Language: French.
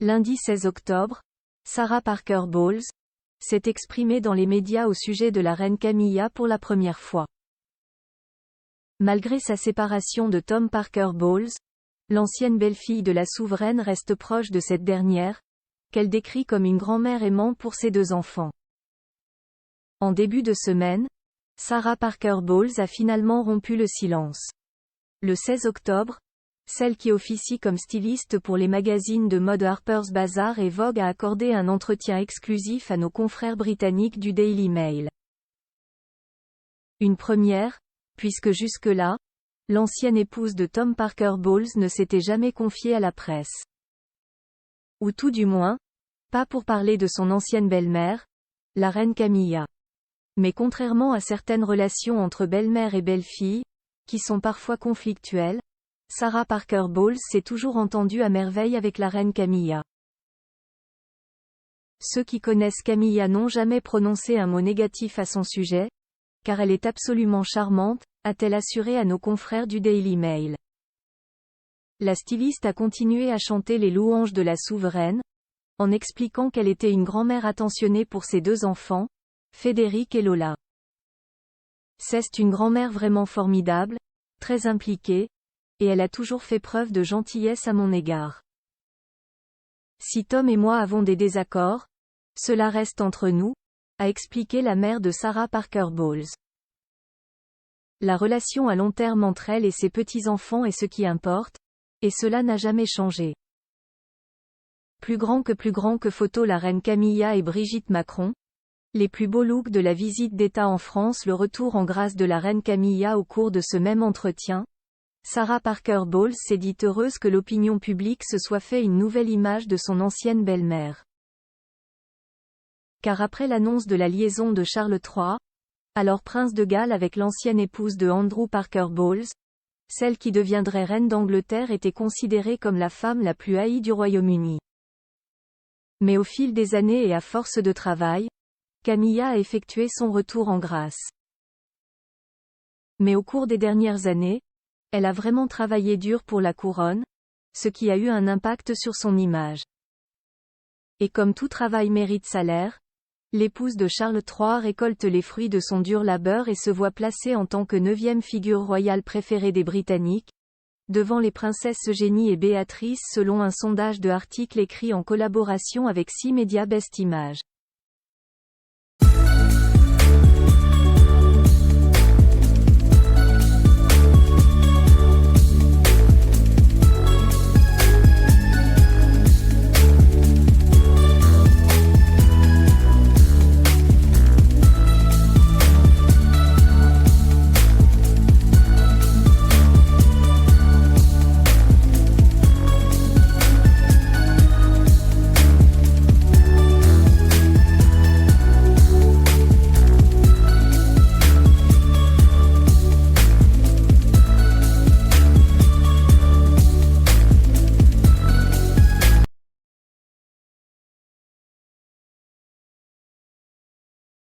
Lundi 16 octobre, Sarah Parker Bowles s'est exprimée dans les médias au sujet de la reine Camilla pour la première fois. Malgré sa séparation de Tom Parker Bowles, l'ancienne belle-fille de la souveraine reste proche de cette dernière, qu'elle décrit comme une grand-mère aimante pour ses deux enfants. En début de semaine, Sarah Parker Bowles a finalement rompu le silence. Le 16 octobre, celle qui officie comme styliste pour les magazines de mode Harper's Bazaar et Vogue a accordé un entretien exclusif à nos confrères britanniques du Daily Mail. Une première, puisque jusque-là, l'ancienne épouse de Tom Parker Bowles ne s'était jamais confiée à la presse. Ou tout du moins, pas pour parler de son ancienne belle-mère, la reine Camilla. Mais contrairement à certaines relations entre belle-mère et belle-fille, qui sont parfois conflictuelles, Sarah Parker Bowles s'est toujours entendue à merveille avec la reine Camilla. Ceux qui connaissent Camilla n'ont jamais prononcé un mot négatif à son sujet, car elle est absolument charmante, a-t-elle assuré à nos confrères du Daily Mail. La styliste a continué à chanter les louanges de la souveraine, en expliquant qu'elle était une grand-mère attentionnée pour ses deux enfants, Frédéric et Lola. C'est une grand-mère vraiment formidable, très impliquée, et elle a toujours fait preuve de gentillesse à mon égard. Si Tom et moi avons des désaccords, cela reste entre nous, a expliqué la mère de Sarah Parker Bowles. La relation à long terme entre elle et ses petits-enfants est ce qui importe, et cela n'a jamais changé. Plus grand que photo la reine Camilla et Brigitte Macron. Les plus beaux looks de la visite d'État en France. Le retour en grâce de la reine Camilla au cours de ce même entretien. Sarah Parker Bowles s'est dite heureuse que l'opinion publique se soit fait une nouvelle image de son ancienne belle-mère. Car après l'annonce de la liaison de Charles III, alors prince de Galles avec l'ancienne épouse de Andrew Parker Bowles, celle qui deviendrait reine d'Angleterre était considérée comme la femme la plus haïe du Royaume-Uni. Mais au fil des années et à force de travail, Camilla a effectué son retour en grâce. Mais au cours des dernières années, elle a vraiment travaillé dur pour la couronne, ce qui a eu un impact sur son image. Et comme tout travail mérite salaire, l'épouse de Charles III récolte les fruits de son dur labeur et se voit placée en tant que 9e figure royale préférée des Britanniques, devant les princesses Eugénie et Béatrice selon un sondage de articles écrit en collaboration avec 6 médias Best Image.